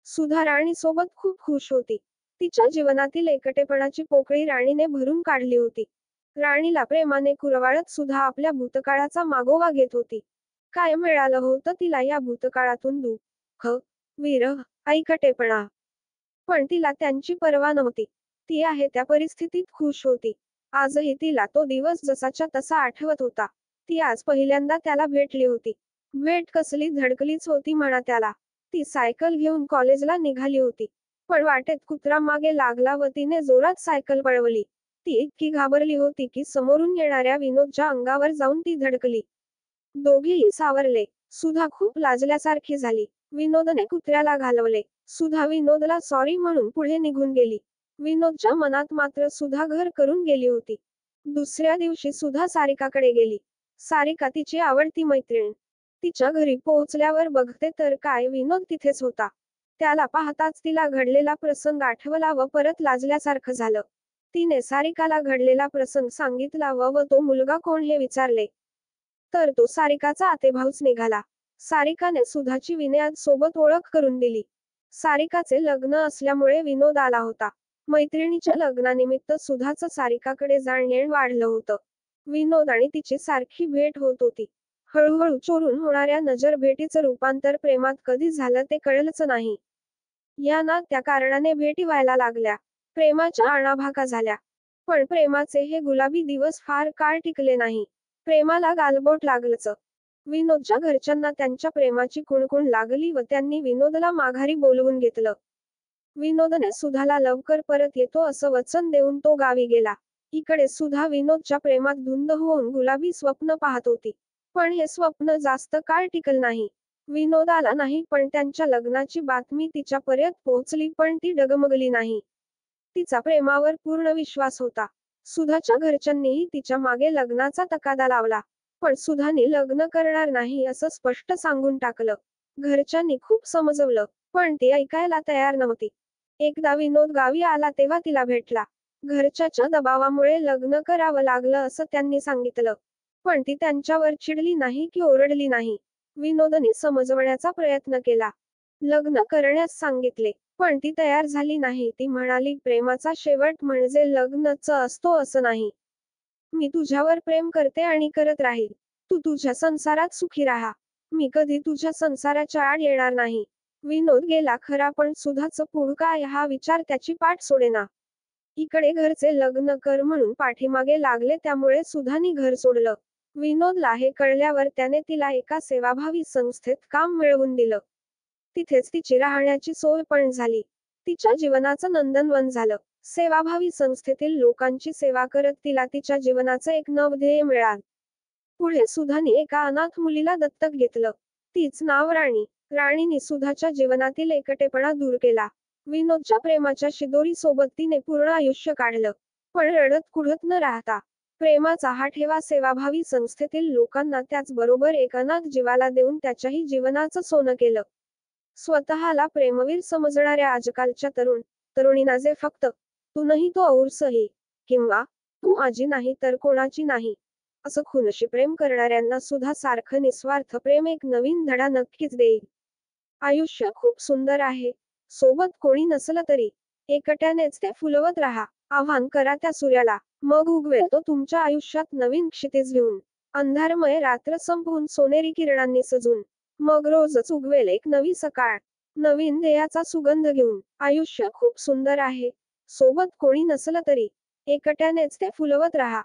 सुधा राणीसोबत खूप खुश होती. तिच्या जीवनातील एकटेपणाची पोकळी राणीने भरून काढली होती. राणीला प्रेमाने कुरवाळत सुधा आपल्या भूतकाळाचा मागोवा घेत होती. काय मिळालं होतं तिला या भूतकाळातून? दुःख, विरह, एकटेपणा. पण तिला त्यांची पर्वा नव्हती. ती आहे त्या परिस्थितीत खुश होती. आजही तिला तो दिवस जसाच्या तसा आठवत होता. ती आज पहिल्यांदा त्याला भेटली होती. भेट कसली धडकलीच होती म्हणा त्याला. ती सायकल घेऊन कॉलेजला निघाली होती. पण वाटेत कुत्रा मागे लागला व तिने जोरात सायकल पळवली. ती इतकी घाबरली होती की समोरून येणाऱ्या विनोदच्या अंगावर जाऊन ती धडकली. दोघेही सावरले. सुधा खूप लाजल्यासारखी झाली. विनोदने कुत्र्याला घालवले. सुधा विनोदला सॉरी म्हणून पुढे निघून गेली. विनोदच्या मनात मात्र सुधा घर करून गेली होती. दुसऱ्या दिवशी सुधा सारिकाकडे गेली. सारिका तिची आवडती मैत्रीण. तिच्या घरी पोहोचल्यावर बघते तर काय विनोद तिथेच होता. त्याला पाहताच तिला घडलेला प्रसंग आठवला व परत लाजल्यासारखं झालं. तिने सारिकाला घडलेला प्रसंग सांगितला व तो मुलगा कोण हे विचारले. तर तो सारिकाचा आतेभाऊच निघाला. सारिकाने सुधाची विनयात सोबत ओळख करून दिली. सारिकाचे लग्न असल्यामुळे विनोद आला होता. मैत्रिणीच्या लग्नानिमित्त सुधाचं सारिकाकडे जाणं वाढलं होतं. विनोद आणि तिची सारखी भेट होत होती. हळूहळू चोरून होणाऱ्या नजरभेटीचं रूपांतर प्रेमात कधी झालं ते कळलंच नाही. या ना त्या कारणाने भेटी व्हायला लागल्या. प्रेमाच्या आणाभाका झाल्या. पण प्रेमाचे हे गुलाबी दिवस फार काळ टिकले नाही. प्रेमाला गालबोट लागलंच. विनोदच्या घरच्यांना त्यांच्या प्रेमाची कुणकुण लागली व त्यांनी विनोदला माघारी बोलवून घेतलं. विनोदने सुधाला लवकर परत येतो असं वचन देऊन तो गावी गेला. इकडे सुधा विनोदच्या प्रेमात धुंद होऊन गुलाबी स्वप्न पाहत होती. पण हे स्वप्न जास्त काळ टिकल नाही. विनोद आला नाही पण त्यांच्या लग्नाची बातमी तिच्यापर्यंत पोहोचली पण ती डगमगली नाही. तिचा प्रेमावर पूर्ण विश्वास होता. सुधाच्या घरच्यांनीही तिच्या मागे लग्नाचा तगादा लावला. पण सुधाने लग्न करणार नाही असं स्पष्ट सांगून टाकलं. घरच्यांनी खूप समजवलं. पण ती ऐकायला तयार नव्हती. एकदा विनोद गावी आला तेव्हा तिला भेटला. घरच्याच्या दबावामुळे लग्न करावं लागलं असं त्यांनी सांगितलं. पण ती त्यांच्यावर चिडली नाही की ओरडली नाही. विनोदने समजवण्याचा प्रयत्न केला. लग्न करण्यास सांगितले. पण ती तयार झाली नाही. ती म्हणाली प्रेमाचा शेवट म्हणजे लग्नच असतो असं नाही. मी तुझ्यावर प्रेम करते आणि करत राहील. तू तुझ्या संसारात सुखी राहा. मी कधी तुझ्या संसाराच्या आड येणार नाही. विनोद गेला खरा पण सुधाचं पुढं काय हा विचार त्याची पाठ सोडेना. इकडे घरचे लग्न कर म्हणून पाठीमागे लागले त्यामुळे सुधानी घर सोडलं. विनोदला हे कळल्यावर त्याने तिला एका सेवाभावी संस्थेत काम मिळवून दिलं. तिथेच तिची राहण्याची सोय पण झाली. तिच्या जीवनाचं नंदनवन झालं. सेवाभावी संस्थेतील लोकांची सेवा करत तिला तिच्या जीवनाचं एक नवं ध्येय मिळालं. पुढे सुधाने एका अनाथ मुलीला दत्तक घेतलं. तीच नाव राणी. राणीने सुधाच्या जीवनातील एकटेपणा दूर केला. विनोदच्या प्रेमाच्या शिदोरी सोबत तिने पूर्ण आयुष्य काढलं. पण रडत कुढत न राहता प्रेमाचा हा ठेवा सेवाभावी संस्थेतील लोकांना त्याचबरोबर एक अनाथ जीवाला देऊन त्याच्याही जीवनाचं सोनं केलं. स्वतःला प्रेमवीर समजणाऱ्या आजकालच्या तरुणींना जे फक्त तू नाही तो और सही किंवा तू माझी नाही तर कोणाची नाही असं खुनशी प्रेम करणाऱ्यांना सुद्धा सारखं निस्वार्थ प्रेम एक नवीन धडा नक्कीच देईल. आयुष्य खूप सुंदर आहे. सोबत कोणी नसलं तरी एकट्यानेच ते फुलवत राहा. आव्हान करा त्या सूर्याला. मग उगवेल तो तुमच्या आयुष्यात नवीन क्षितिज घेऊन. अंधारमय रात्र संपवून सोनेरी किरणांनी सजून. मग रोजच उगवेल एक नवी सकाळ. नवीन ध्येयाचा सुगंध घेऊन. आयुष्य खूप सुंदर आहे. सोबत कोणी नसलं तरी एकट्यानेच ते फुलवत राहा.